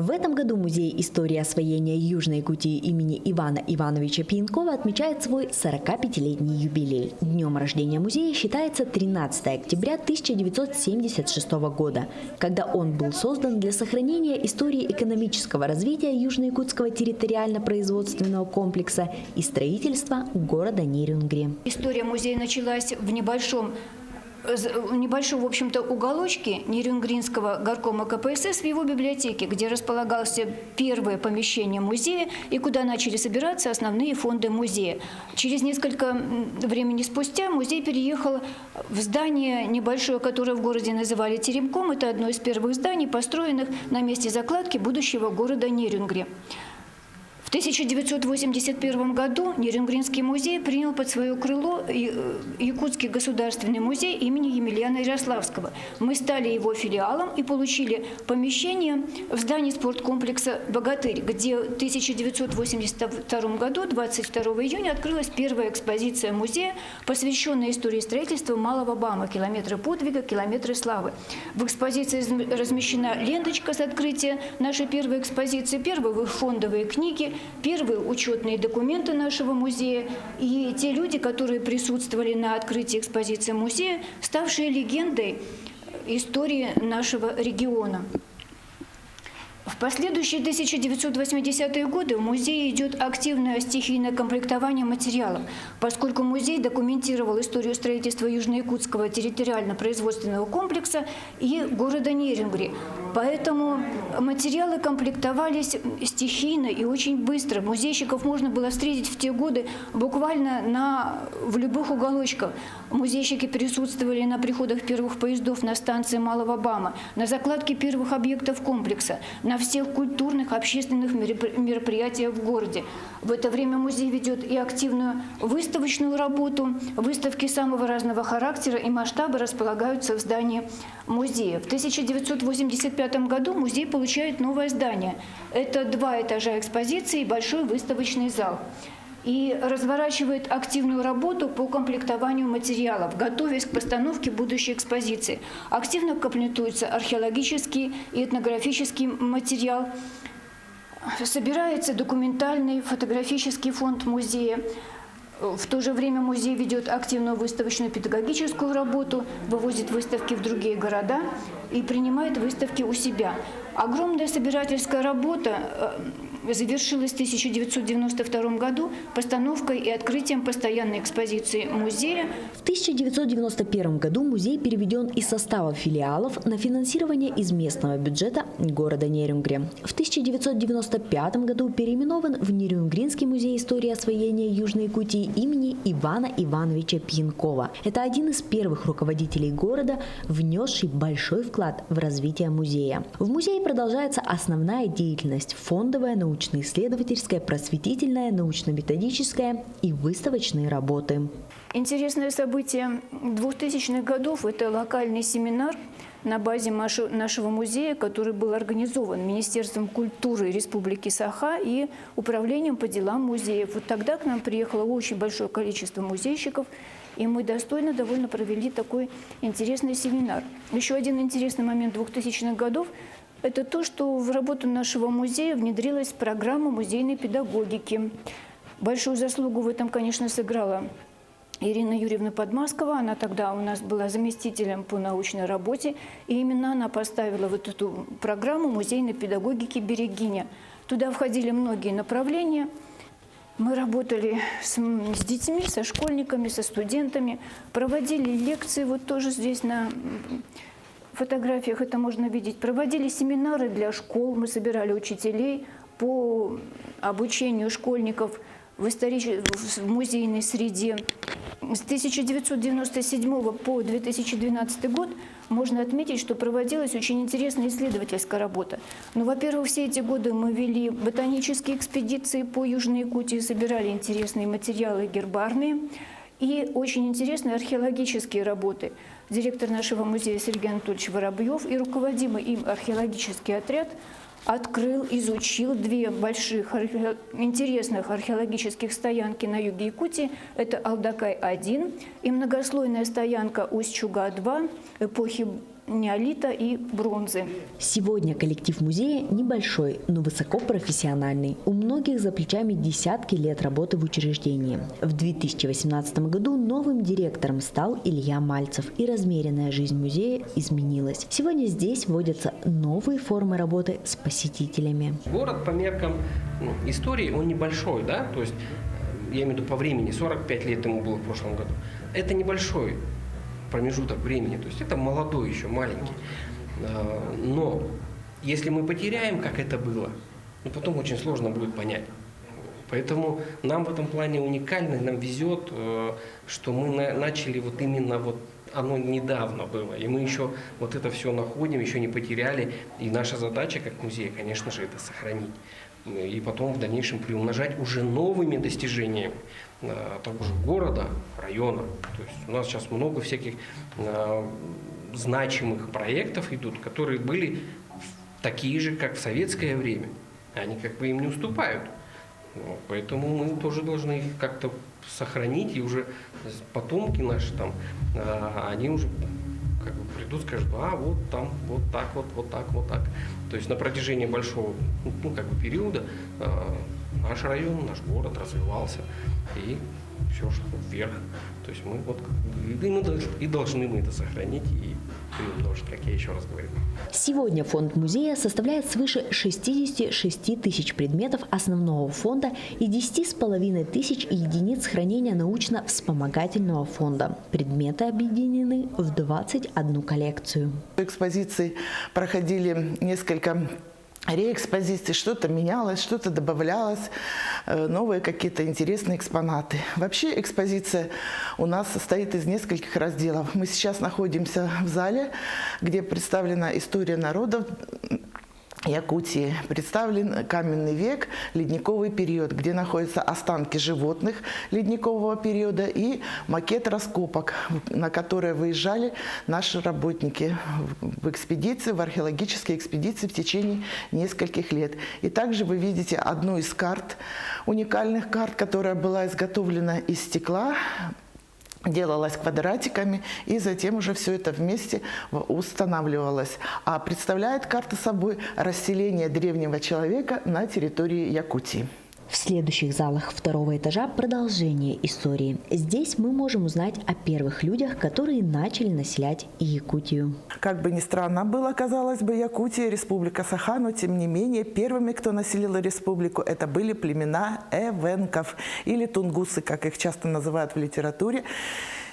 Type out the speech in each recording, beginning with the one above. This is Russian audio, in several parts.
В этом году Музей истории освоения Южной Якутии имени Ивана Ивановича Пьянкова отмечает свой 45-летний юбилей. Днем рождения музея считается 13 октября 1976 года, когда он был создан для сохранения истории экономического развития Южно-Якутского территориально-производственного комплекса и строительства города Нерюнгри. История музея началась в небольшом, в общем-то, уголочке Нерюнгринского горкома КПСС в его библиотеке, где располагался первое помещение музея и куда начали собираться основные фонды музея. Через несколько времени спустя музей переехал в здание небольшое, которое в городе называли Теремком. Это одно из первых зданий, построенных на месте закладки будущего города Нерюнгри. В 1981 году Нерюнгринский музей принял под свое крыло Якутский государственный музей имени Емельяна Ярославского. Мы стали его филиалом и получили помещение в здании спорткомплекса «Богатырь», где в 1982 году, 22 июня, открылась первая экспозиция музея, посвященная истории строительства Малого Бама «Километры подвига, километры славы». В экспозиции размещена ленточка с открытия нашей первой экспозиции, первые фондовые книги, первые учетные документы нашего музея и те люди, которые присутствовали на открытии экспозиции музея, ставшие легендой истории нашего региона. В последующие 1980-е годы в музее идет активное стихийное комплектование материалов, поскольку музей документировал историю строительства Южно-Якутского территориально-производственного комплекса и города Нерюнгри. Поэтому материалы комплектовались стихийно и очень быстро. Музейщиков можно было встретить в те годы буквально в любых уголочках. Музейщики присутствовали на приходах первых поездов на станции Малого Бама, на закладке первых объектов комплекса, на всех культурных, общественных мероприятиях в городе. В это время музей ведет и активную выставочную работу. Выставки самого разного характера и масштаба располагаются в здании музея. В 1985 году музей получает новое здание. Это 2 этажа экспозиции и большой выставочный зал. И разворачивает активную работу по комплектованию материалов, готовясь к постановке будущей экспозиции. Активно комплектуется археологический и этнографический материал. Собирается документальный фотографический фонд музея. В то же время музей ведет активную выставочную педагогическую работу, вывозит выставки в другие города и принимает выставки у себя. Огромная собирательская работа завершилась в 1992 году постановкой и открытием постоянной экспозиции музея. В 1991 году музей переведен из состава филиалов на финансирование из местного бюджета города Нерюнгри. В 1995 году переименован в Нерюнгринский музей истории освоения Южной Якутии имени Ивана Ивановича Пьянкова. Это один из первых руководителей города, внесший большой вклад в развитие музея. В музее продолжается основная деятельность – фондовая, научно-исследовательская, просветительная, научно-методическая и выставочные работы. Интересное событие 2000-х годов – это локальный семинар на базе нашего музея, который был организован Министерством культуры Республики Саха и Управлением по делам музеев. Вот тогда к нам приехало очень большое количество музейщиков, и мы достойно довольно провели такой интересный семинар. Еще один интересный момент 2000-х годов – это то, что в работу нашего музея внедрилась программа музейной педагогики. Большую заслугу в этом, конечно, сыграла Ирина Юрьевна Подмаскова. Она тогда у нас была заместителем по научной работе, и именно она поставила вот эту программу музейной педагогики «Берегиня». Туда входили многие направления. Мы работали с детьми, со школьниками, со студентами, проводили лекции, вот тоже здесь на фотографиях это можно видеть. Проводили семинары для школ, мы собирали учителей по обучению школьников в музейной среде. С 1997 по 2012 год можно отметить, что проводилась очень интересная исследовательская работа. Ну, во-первых, все эти годы мы вели ботанические экспедиции по Южной Якутии, собирали интересные материалы гербарные и очень интересные археологические работы. Директор нашего музея Сергей Анатольевич Воробьев и руководимый им археологический отряд открыл, изучил 2 больших интересных археологических стоянки на юге Якутии. Это Алдакай-1 и многослойная стоянка Усть-Чуга-2 эпохи неолита и бронзы. Сегодня коллектив музея небольшой, но высокопрофессиональный. У многих за плечами десятки лет работы в учреждении. В 2018 году новым директором стал Илья Мальцев, и размеренная жизнь музея изменилась. Сегодня здесь вводятся новые формы работы с посетителями. Город по меркам истории, он небольшой, да, то есть, я имею в виду по времени, 45 лет ему было в прошлом году. Это небольшой промежуток времени, то есть это молодой еще, маленький. Но если мы потеряем, как это было, потом очень сложно будет понять. Поэтому нам в этом плане уникально, нам везет, что мы начали вот именно вот оно недавно было, и мы еще вот это все находим, еще не потеряли, и наша задача как музея, конечно же, это сохранить. И потом в дальнейшем приумножать уже новыми достижениями того же города, района. То есть у нас сейчас много всяких значимых проектов идут, которые были такие же, как в советское время. Они как бы им не уступают. Поэтому мы тоже должны их как-то сохранить, и уже потомки наши там, они уже как бы придут, скажут, вот там, вот так, вот так, вот так. То есть на протяжении большого как бы периода наш район, наш город развивался, и все шло вверх. То есть мы вот и должны мы это сохранить и приумножить, как я еще раз говорил. Сегодня фонд музея составляет свыше 66 тысяч предметов основного фонда и 10,5 тысяч единиц хранения научно-вспомогательного фонда. Предметы объединены в 21 коллекцию. Экспозиции проходили несколько реэкспозиций, что-то менялось, что-то добавлялось, новые какие-то интересные экспонаты. Вообще экспозиция у нас состоит из нескольких разделов. Мы сейчас находимся в зале, где представлена история народов Якутии. Представлен каменный век, ледниковый период, где находятся останки животных ледникового периода и макет раскопок, на которые выезжали наши работники в экспедиции, в археологические экспедиции в течение нескольких лет. И также вы видите одну из карт, уникальных карт, которая была изготовлена из стекла, делалась квадратиками, и затем уже все это вместе устанавливалось. А представляет карта собой расселение древнего человека на территории Якутии. В следующих залах второго этажа продолжение истории. Здесь мы можем узнать о первых людях, которые начали населять Якутию. Как бы ни странно было, казалось бы, Якутия, республика Саха, но тем не менее первыми, кто населил республику, это были племена эвенков или тунгусы, как их часто называют в литературе.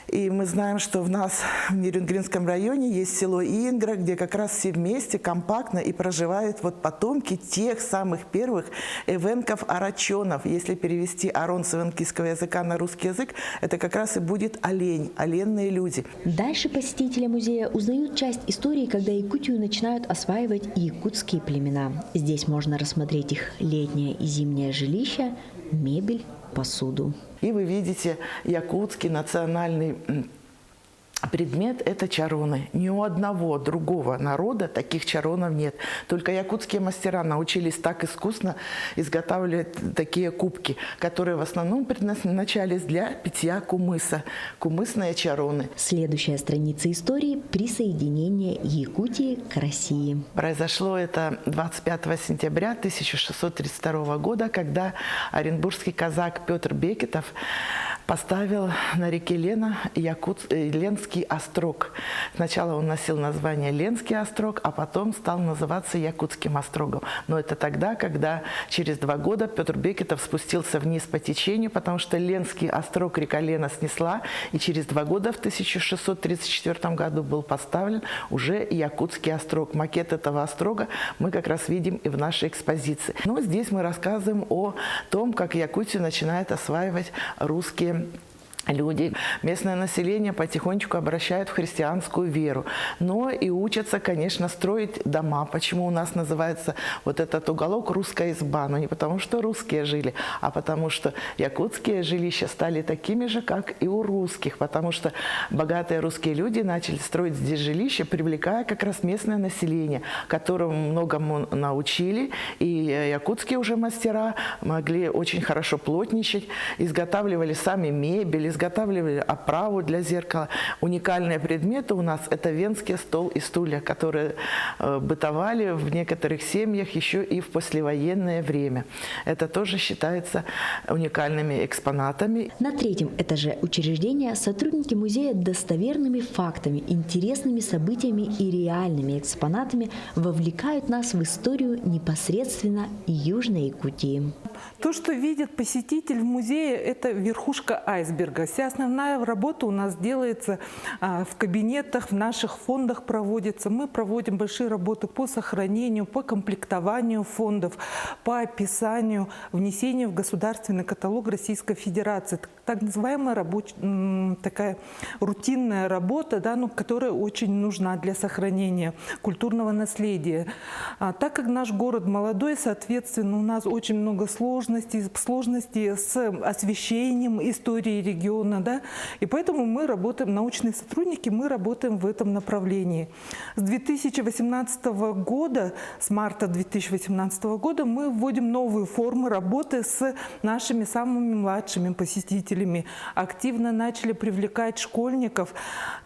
И мы знаем, что в нас в Нерюнгринском районе есть село Ингра, где как раз все вместе компактно и проживают вот потомки тех самых первых эвенков-арачонов. Если перевести арон с эвенкийского языка на русский язык, это как раз и будет олень, оленные люди. Дальше посетители музея узнают часть истории, когда Якутию начинают осваивать якутские племена. Здесь можно рассмотреть их летнее и зимнее жилище, мебель, посуду. И вы видите якутский национальный предмет – это чароны. Ни у одного другого народа таких чаронов нет. Только якутские мастера научились так искусно изготавливать такие кубки, которые в основном предназначались для питья кумыса. Кумысные чароны. Следующая страница истории – присоединение Якутии к России. Произошло это 25 сентября 1632 года, когда оренбургский казак Петр Бекетов поставил на реке Лена Ленский острог. Сначала он носил название Ленский острог, а потом стал называться Якутским острогом. Но это тогда, когда через 2 года Петр Бекетов спустился вниз по течению, потому что Ленский острог река Лена снесла, и через 2 года, в 1634 году, был поставлен уже Якутский острог. Макет этого острога мы как раз видим и в нашей экспозиции. Но здесь мы рассказываем о том, как Якутию начинают осваивать русские люди. Местное население потихонечку обращают в христианскую веру. Но и учатся, конечно, строить дома. Почему у нас называется вот этот уголок «Русская изба»? Но не потому, что русские жили, а потому что якутские жилища стали такими же, как и у русских. Потому что богатые русские люди начали строить здесь жилища, привлекая как раз местное население, которому многому научили. И якутские уже мастера могли очень хорошо плотничать, изготавливали сами мебель, изготавливали оправу для зеркала. Уникальные предметы у нас – это венский стол и стулья, которые бытовали в некоторых семьях еще и в послевоенное время. Это тоже считается уникальными экспонатами. На третьем этаже учреждения сотрудники музея достоверными фактами, интересными событиями и реальными экспонатами вовлекают нас в историю непосредственно Южной Якутии. То, что видит посетитель в музее, это верхушка айсберга. Вся основная работа у нас делается в кабинетах, в наших фондах проводится. Мы проводим большие работы по сохранению, по комплектованию фондов, по описанию, внесению в государственный каталог Российской Федерации. Так называемая такая рутинная работа, да, которая очень нужна для сохранения культурного наследия. Так как наш город молодой, соответственно, у нас очень много сложностей с освещением истории региона, да, и поэтому мы работаем, научные сотрудники, мы работаем в этом направлении. С 2018 года, с марта 2018 года мы вводим новые формы работы с нашими самыми младшими посетителями. Активно начали привлекать школьников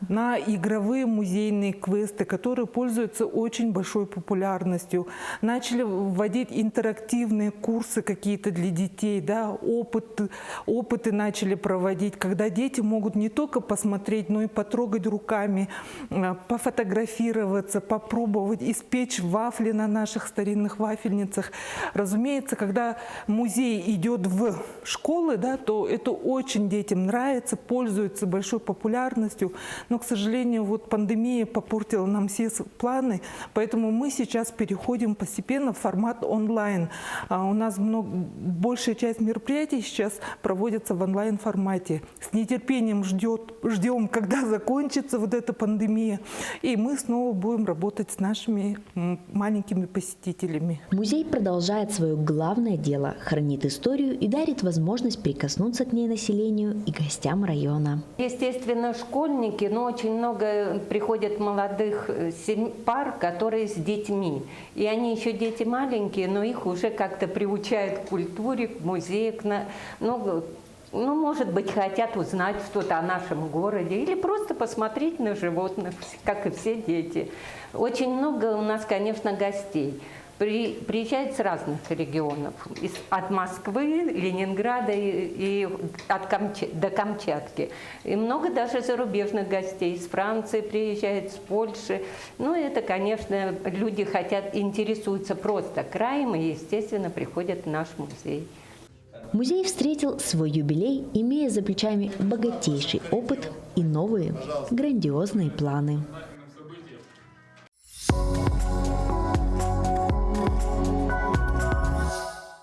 на игровые музейные квесты, которые пользуются очень большой популярностью. Начали вводить интерактивные курсы какие-то для детей, да, опыты начали проводить, когда дети могут не только посмотреть, но и потрогать руками, пофотографироваться, попробовать испечь вафли на наших старинных вафельницах. Разумеется, когда музей идет в школы, да, то это очень детям нравится, пользуется большой популярностью, но, к сожалению, вот пандемия попортила нам все планы, поэтому мы сейчас переходим постепенно в формат онлайн. У нас большая часть мероприятий сейчас проводится в онлайн-формате. С нетерпением ждем, когда закончится вот эта пандемия, и мы снова будем работать с нашими маленькими посетителями. Музей продолжает свое главное дело – хранит историю и дарит возможность прикоснуться к ней населению и гостям района. Естественно, школьники, но очень много приходят молодых пар, которые с детьми. И они еще дети маленькие, но их уже как-то приучают к культуре, к музею, может быть, хотят узнать что-то о нашем городе или просто посмотреть на животных, как и все дети. Очень много у нас, конечно, гостей. Приезжают с разных регионов, от Москвы, Ленинграда и до Камчатки. И много даже зарубежных гостей, из Франции приезжают, с Польши. Это, конечно, люди интересуются просто краем и, естественно, приходят в наш музей. Музей встретил свой юбилей, имея за плечами богатейший опыт и новые грандиозные планы.